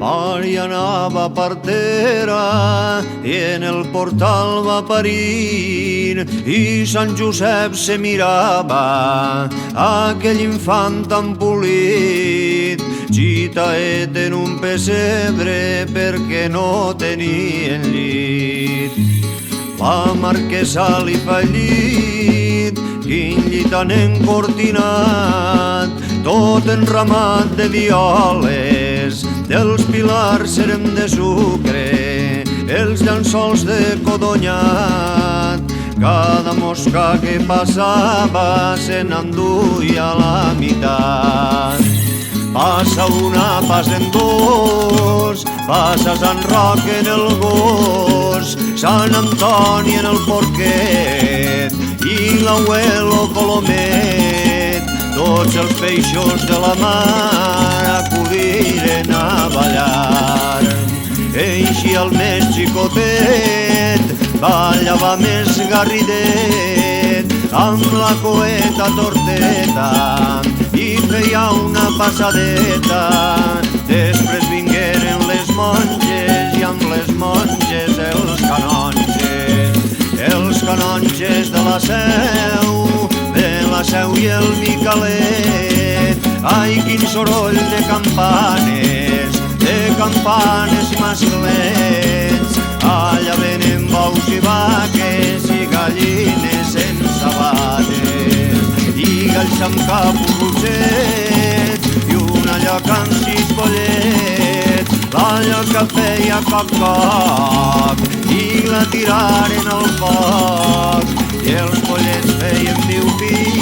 Maria anava partera i en el portal va parir i Sant Josep se mirava aquell infant tan polit, gitaet en un pessebre perquè no tenien llit. La marquesa li fa llit, quin llit tan encortinat, tot enramat de violes, dels pilars eren de sucre, els llençols de codonyat. Cada mosca que passava se n'enduia la meitat. Passa una, passen dos, passa Sant Roc en el gos, Sant Antoni en el porquet i l'Abuelo Colomet. Tots els peixos de la mar acudiren a ballar. Eixi el més xicotet ballava més garridet amb la coeta torteta i feia una passadeta. Després vingueren les monges i amb les monges els canonges de la Seu i el Micalet. Ai, quin soroll de campanes i masclets. Allà venen bous i vaques i gallines sense sabates i galls amb capurrutxet i una lloca amb 6 pollets. La lloca feia coc-coc i la tiraren al foc i els pollets feien piu-piu